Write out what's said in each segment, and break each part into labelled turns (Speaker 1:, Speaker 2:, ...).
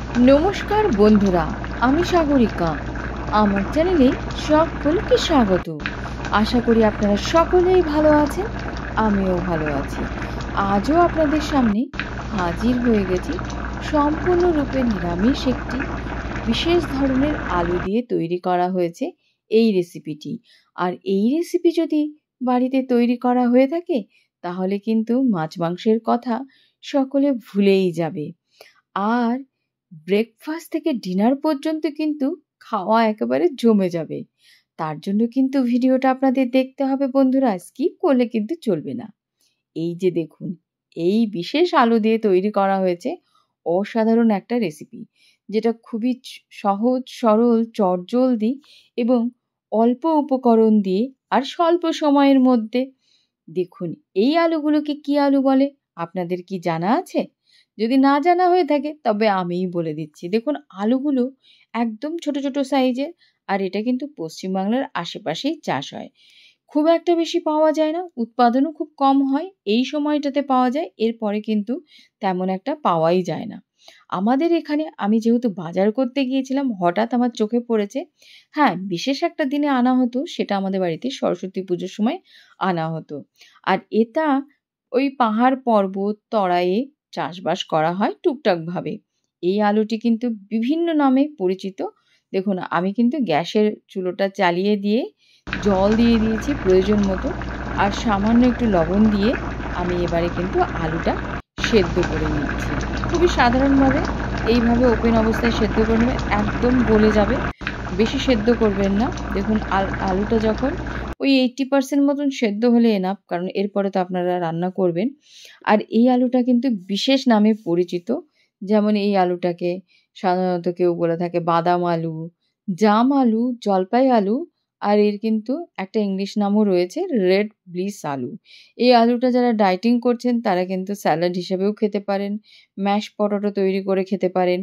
Speaker 1: নমস্কার বন্ধুরা, আমি সাগরিকা। আমার চ্যানেলে সকলকে স্বাগত। আশা করি আপনারা সকলেই ভালো আছেন, আমিও ভালো আছি। আজও আপনাদের সামনে হাজির হয়ে গেছি সম্পূর্ণরূপে নিরামিষ একটি বিশেষ ধরনের আলু দিয়ে তৈরি করা হয়েছে এই রেসিপিটি। আর এই রেসিপি যদি বাড়িতে তৈরি করা হয়ে থাকে তাহলে কিন্তু মাছ মাংসের কথা সকলে ভুলেই যাবে। আর ব্রেকফাস্ট থেকে ডিনার পর্যন্ত কিন্তু খাওয়া একেবারে জমে যাবে। তার জন্য কিন্তু ভিডিওটা আপনাদের দেখতে হবে বন্ধুরা, স্কিপ করলে কিন্তু চলবে না। এই যে দেখুন, এই বিশেষ আলু দিয়ে তৈরি করা হয়েছে অসাধারণ একটা রেসিপি, যেটা খুবই সহজ সরল চটজলদি এবং অল্প উপকরণ দিয়ে আর স্বল্প সময়ের মধ্যে। দেখুন, এই আলুগুলোকে কি আলু বলে আপনাদের কি জানা আছে? যদি না জানা হয়ে থাকে তবে আমিই বলে দিচ্ছি। দেখুন, আলুগুলো একদম ছোট ছোট সাইজের, আর এটা কিন্তু পশ্চিমবাংলার আশেপাশেই চাষ হয়। খুব একটা বেশি পাওয়া যায় না, উৎপাদনও খুব কম হয়। এই সময়টাতে পাওয়া যায়, এরপরে কিন্তু তেমন একটা পাওয়াই যায় না। আমাদের এখানে আমি যেহেতু বাজার করতে গিয়েছিলাম, হঠাৎ আমার চোখে পড়েছে। হ্যাঁ, বিশেষ একটা দিনে আনা হতো, সেটা আমাদের বাড়িতে সরস্বতী পুজোর সময় আনা হতো। আর এটা ওই পাহাড় পর্বত তরাইয়ে চাষবাস করা হয় টুকটাকভাবে। এই আলুটি কিন্তু বিভিন্ন নামে পরিচিত। দেখুন, আমি কিন্তু গ্যাসের চুলোটা চালিয়ে দিয়ে জল দিয়ে দিয়েছি প্রয়োজন মতো, আর সামান্য একটু লবণ দিয়ে আমি এবারে কিন্তু আলুটা সেদ্ধ করে নিচ্ছি। খুবই সাধারণভাবে এইভাবে ওপেন অবস্থায় সেদ্ধ করে নেবেন, একদম গলে যাবে। বেশি সেদ্ধ করবেন না। দেখুন, আলুটা যখন ওই 80% মতন সেদ্ধ হলে এনাফ, কারণ এরপরে তো আপনারা রান্না করবেন। আর এই আলুটা কিন্তু বিশেষ নামে পরিচিত। যেমন এই আলুটাকে সাধারণত কেউ বলে থাকে বাদাম আলু, জাম আলু, জলপাই আলু, আর এর কিন্তু একটা ইংলিশ নামও রয়েছে রেড ব্লিস আলু। এই আলুটা যারা ডায়েটিং করছেন তারা কিন্তু স্যালাড হিসেবেও খেতে পারেন, ম্যাশ পটেটো তৈরি করে খেতে পারেন।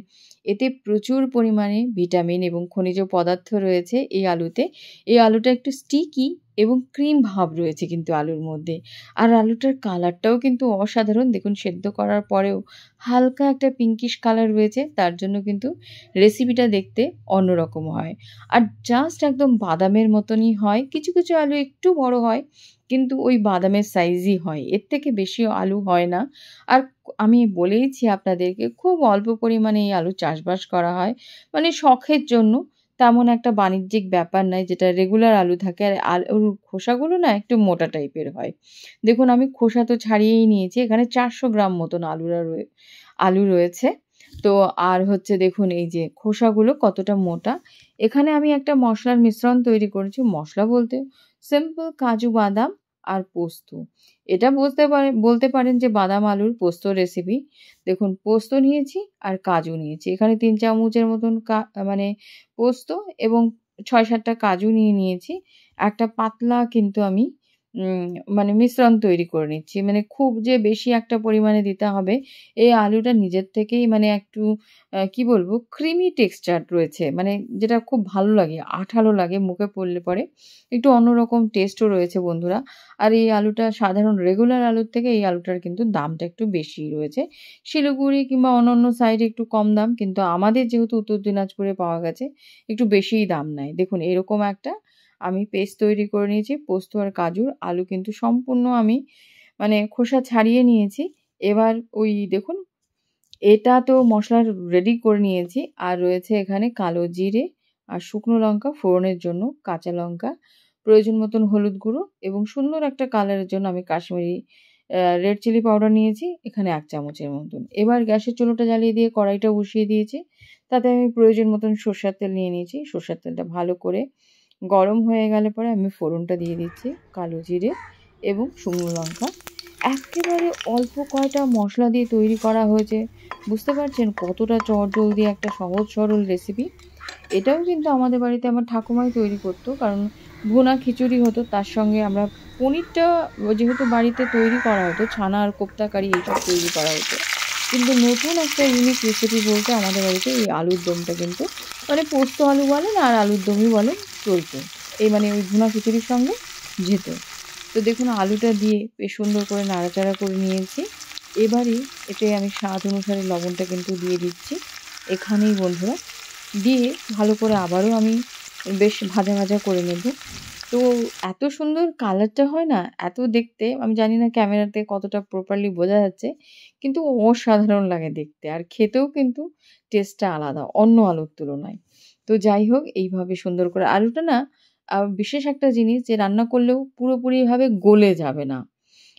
Speaker 1: এতে প্রচুর পরিমাণে ভিটামিন এবং খনিজ পদার্থ রয়েছে এই আলুতে। এই আলুটা একটু স্টিকি এবং ক্রিম ভাব রয়েছে কিন্তু আলুর মধ্যে। আর আলুটার কালারটাও কিন্তু অসাধারণ। দেখুন, সেদ্ধ করার পরেও হালকা একটা পিঙ্কিশ কালার রয়েছে, তার জন্য কিন্তু রেসিপিটা দেখতে অন্যরকম হয়। আর জাস্ট একদম বাদামের মতনই হয়। কিছু কিছু আলু একটু বড় হয়, কিন্তু ওই বাদামের সাইজই হয়, এর থেকে বেশি আলু হয় না। আর আমি বলেইছি আপনাদেরকে, খুব অল্প পরিমাণে এই আলু চাষবাস করা হয়, মানে শখের জন্য। তেমন একটা বাণিজ্যিক ব্যাপার নয়, যেটা রেগুলার আলু থাকে। আর আলুর খোসাগুলো না একটু মোটা টাইপের হয়। দেখুন, আমি খোসা তো ছাড়িয়েই নিয়েছি। এখানে 400 গ্রাম মতন আলু রয়েছে। তো আর হচ্ছে দেখুন এই যে খোসাগুলো কতটা মোটা। এখানে আমি একটা মসলার মিশ্রণ তৈরি করেছি। মসলা বলতে সিম্পল কাজু বাদাম আর পোস্ত। এটা বলতে পারেন যে বাদাম আলুর পোস্ত রেসিপি। দেখুন, পোস্ত নিয়েছি আর কাজু নিয়েছি। এখানে 3 চামচের মতন মানে পোস্ত এবং 6-7 টা কাজু নিয়ে নিয়েছি। একটা পাতলা কিন্তু আমি উম মানে মিশ্রণ তৈরি করে নিচ্ছি। মানে খুব যে বেশি একটা পরিমাণে দিতে হবে, এই আলুটা নিজের থেকেই মানে একটু কি বলবো, ক্রিমি টেক্সচার রয়েছে। মানে যেটা খুব ভালো লাগে, আঠালো লাগে মুখে পড়লে পরে। একটু অন্যরকম টেস্টও রয়েছে বন্ধুরা। আর এই আলুটা সাধারণ রেগুলার আলুর থেকে এই আলুটার কিন্তু দামটা একটু বেশিই রয়েছে। শিলিগুড়ি কিংবা অন্যান্য সাইডে একটু কম দাম, কিন্তু আমাদের যেহেতু উত্তর দিনাজপুরে পাওয়া গেছে, একটু বেশিই দাম নেয়। দেখুন, এরকম একটা আমি পেস্ট তৈরি করে নিয়েছি পোস্ত আর কাজুর। আলু কিন্তু সম্পূর্ণ আমি মানে খোসা ছাড়িয়ে নিয়েছি। এবার ওই দেখুন, এটা তো মসলা রেডি করে নিয়েছি। আর রয়েছে এখানে কালো জিরে আর শুকনো লঙ্কা ফোড়নের জন্য, কাঁচা লঙ্কা, প্রয়োজন মতন হলুদ গুঁড়ো এবং সুন্দর একটা কালারের জন্য আমি কাশ্মীরি রেড চিলি পাউডার নিয়েছি এখানে 1 চামচের মতন। এবার গ্যাসের চুলোটা জ্বালিয়ে দিয়ে কড়াইটা বসিয়ে দিয়েছি। তাতে আমি প্রয়োজন মতন সর্ষের তেল নিয়ে নিয়েছি। সর্ষের তেলটা ভালো করে গরম হয়ে গেলে পরে আমি ফোড়নটা দিয়ে দিচ্ছি কালো জিরে এবং শুকনো লঙ্কা। এক্কেবারে অল্প কয়টা মশলা দিয়ে তৈরি করা হয়েছে। বুঝতে পারছেন কতটা চটজলদি একটা সহজ সরল রেসিপি। এটাও কিন্তু আমাদের বাড়িতে আমার ঠাকুমাই তৈরি করতো, কারণ ভুনা খিচুড়ি হতো, তার সঙ্গে আমরা পনিরটা যেহেতু বাড়িতে তৈরি করা হতো, ছানা আর কোপ্তা কারি এইসব তৈরি করা হতো। কিন্তু নতুন একটা ইউনিক রেসিপি বলতে আমাদের বাড়িতে এই আলুর দমটা কিন্তু, মানে পোস্ত আলু বলেন আর আলুর দমই বলেন, চলতো। এই মানে ওই ভুনা খিচুড়ির সঙ্গে যেত। তো দেখুন, আলুটা দিয়ে বেশ সুন্দর করে নাড়াচাড়া করে নিয়েছি। এবারে এতে আমি স্বাদ অনুসারে লবণটা কিন্তু দিয়ে দিচ্ছি। এখানেই বন্ধুরা দিয়ে ভালো করে আবারও আমি বেশ ভাজা ভাজা করে নেব। তো এত সুন্দর কালারটা হয় না, এত দেখতে আমি জানি না ক্যামেরাতে কতটা প্রপারলি বোঝা যাচ্ছে, কিন্তু অসাধারণ লাগে দেখতে। আর খেতেও কিন্তু টেস্টটা আলাদা অন্য আলুর তুলনায়। তো যাই হোক এইভাবে সুন্দর করে আলুটা না বিশেষ একটা জিনিস যে রান্না করলেও পুরোপুরিভাবে গলে যাবে না।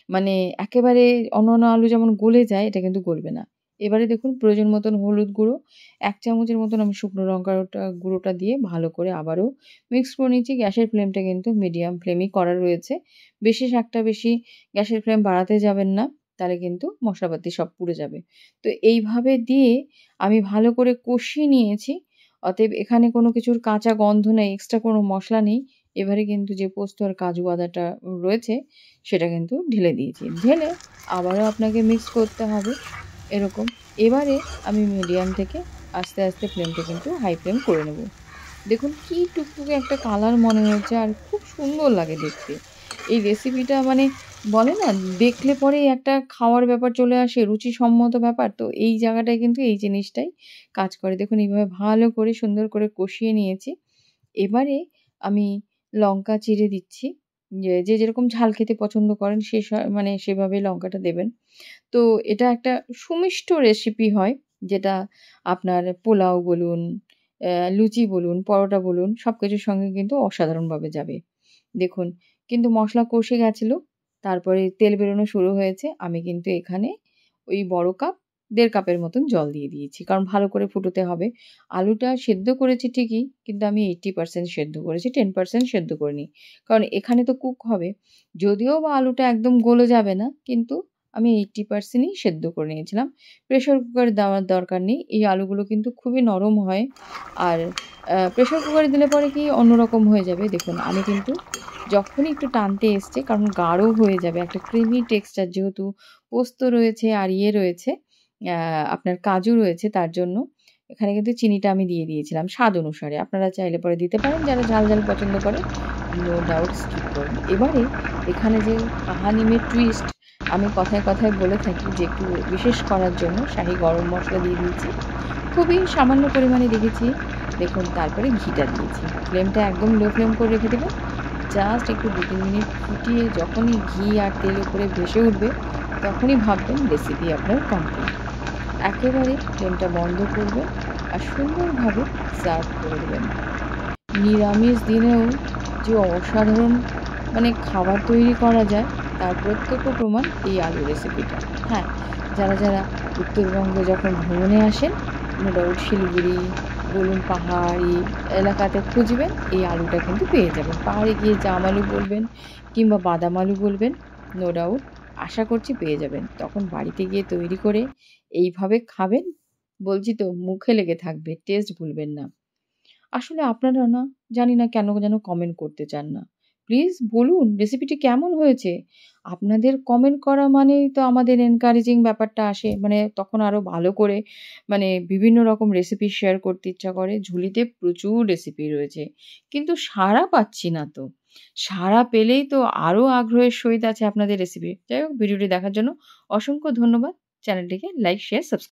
Speaker 1: মানে একেবারে অন্যান্য আলু যেমন গলে যায় এটা কিন্তু গলবে না। এবারে দেখুন প্রয়োজন মতন হলুদ গুঁড়ো, ১ চামচের মতন আমি শুকনো লঙ্কার গুঁড়োটা দিয়ে ভালো করে আবারও মিক্স করে নিচ্ছি। গ্যাসের ফ্লেমটা কিন্তু মিডিয়াম ফ্লেমই করা রয়েছে। বিশেষ একটা বেশি গ্যাসের ফ্লেম বাড়াতে যাবেন না, তাহলে কিন্তু মশলাপাতি সব পুড়ে যাবে। তো এইভাবে দিয়ে আমি ভালো করে কষিয়ে নিয়েছি। অতএব এখানে কোনো কিছুর কাঁচা গন্ধ নেই, এক্সট্রা কোনো মসলা নেই। এবারে কিন্তু যে পোস্ত আর কাজু বাদাটা রয়েছে সেটা কিন্তু ঢেলে দিয়েছি। ঢেলে আবারও আপনাকে মিক্স করতে হবে এরকম। এবারে আমি মিডিয়াম থেকে আস্তে, আস্তে ফ্লেমটা কিন্তু হাই ফ্লেম করে নেব। দেখুন কি টুকটুকে একটা কালার মনে হয়েছে আর খুব সুন্দর লাগে দেখতে। এই রেসিপিটা মানে বলে না দেখলে পরেই একটা খাওয়ার ব্যাপার চলে আসে, রুচিসম্মত ব্যাপার। তো এই জায়গাটায় কিন্তু এই জিনিসটাই কাজ করে। দেখুন এইভাবে ভালো করে সুন্দর করে কষিয়ে নিয়েছি। এবারে আমি লঙ্কা চিড়ে দিচ্ছি। যে যেরকম ঝাল খেতে পছন্দ করেন মানে সেভাবে লঙ্কাটা দেবেন। তো এটা একটা সুমিষ্ট রেসিপি হয় যেটা আপনার পোলাও বলুন, লুচি বলুন, পরোটা বলুন সবকিছুর সঙ্গে কিন্তু অসাধারণভাবে যাবে। দেখুন কিন্তু মসলা কষে গেছিল। তারপরে তেল বেরোনো শুরু হয়েছে। আমি কিন্তু এখানে ওই বড় কাপ ১.৫ কাপের মতন জল দিয়ে দিয়েছি। কারণ ভালো করে ফুটোতে হবে। আলুটা সেদ্ধ করেছি ঠিকই, কিন্তু আমি 80% সেদ্ধ করেছি, 10% সেদ্ধ করিনি। কারণ এখানে তো কুক হবে। যদিও বা আলুটা একদম গলে যাবে না, কিন্তু আমি 80% ই সেদ্ধ করে নিয়েছিলাম। প্রেশার কুকারে দেওয়ার দরকার নেই। এই আলুগুলো কিন্তু খুবই নরম হয়। আর প্রেশার কুকারে দিলে পরে কি অন্যরকম হয়ে যাবে। দেখুন আমি কিন্তু যখনই একটু টানতে এসছে কারণ গাঢ় হয়ে যাবে একটা ক্রিমি টেক্সচার যেহেতু পোস্ত রয়েছে আর ইয়ে রয়েছে আ আপনার কাজু রয়েছে তার জন্য এখানে কিন্তু চিনিটা আমি দিয়ে দিয়েছিলাম স্বাদ অনুসারে। আপনারা চাইলে পরে দিতে পারেন যারা ঝাল, ঝাল পছন্দ করে নো ডাউট স্কিপ করুন। এবারে এখানে যে কাহানি মে টুইস্ট আমি কথায়, কথায় বলে থাকি যে একটু বিশেষ করার জন্য শাহি গরম মসলা দিয়ে দিয়েছি। খুবই সামান্য পরিমাণে রেখেছি। দেখুন তারপরে ঘিটা দিয়েছি। ফ্লেমটা একদম লো ফ্লেম করে রেখে দেবেন। জাস্ট একটু ২-৩ মিনিট ফুটিয়ে যখনই ঘি আর তেল উপরে ভেসে উঠবে, তখনই ভাববেন রেসিপি আপনার কমপ্লিট। একেবারে ফ্লেমটা বন্ধ করবেন আর সুন্দরভাবে সার্ভ করে দেবেন। নিরামিষ দিনেও যে অসাধারণ মানে খাবার তৈরি করা যায় তার প্রত্যক্ষ প্রমাণ এই আলু রেসিপিটা। হ্যাঁ, যারা, যারা উত্তরবঙ্গে যখন ভ্রমণে আসেন নো ডাউট শিলিগুড়ি বলুন পাহাড়ি এলাকাতে খুঁজবেন এই আলুটা কিন্তু পেয়ে যাবেন। পাহাড়ে গিয়ে জাম আলু বলবেন কিংবা বাদাম আলু বলবেন নো ডাউট আশা করছি পেয়ে যাবেন। তখন বাড়িতে গিয়ে তৈরি করে এইভাবে খাবেন, বলছি তো মুখে লেগে থাকবে, টেস্ট ভুলবেন না। আসলে আপনারা না জানি না কেন যেন কমেন্ট করতে চান না। প্লিজ বলুন রেসিপিটি কেমন হয়েছে? আপনাদের কমেন্ট করা মানেই তো আমাদের এনকারেজিং ব্যাপারটা আসে। মানে তখন আরো ভালো করে মানে বিভিন্ন রকম রেসিপি শেয়ার করতে ইচ্ছা করে। ঝুলিতে প্রচুর রেসিপি রয়েছে। কিন্তু সাড়া পাচ্ছি না তো। সাড়া পেলেই তো আরো আগ্রহের সহিত আছে আপনাদের রেসিপি। যাই হোক ভিডিওটি দেখার জন্য অসংখ্য ধন্যবাদ। চ্যানেলটিকে লাইক, শেয়ার, সাবস্ক্রাইব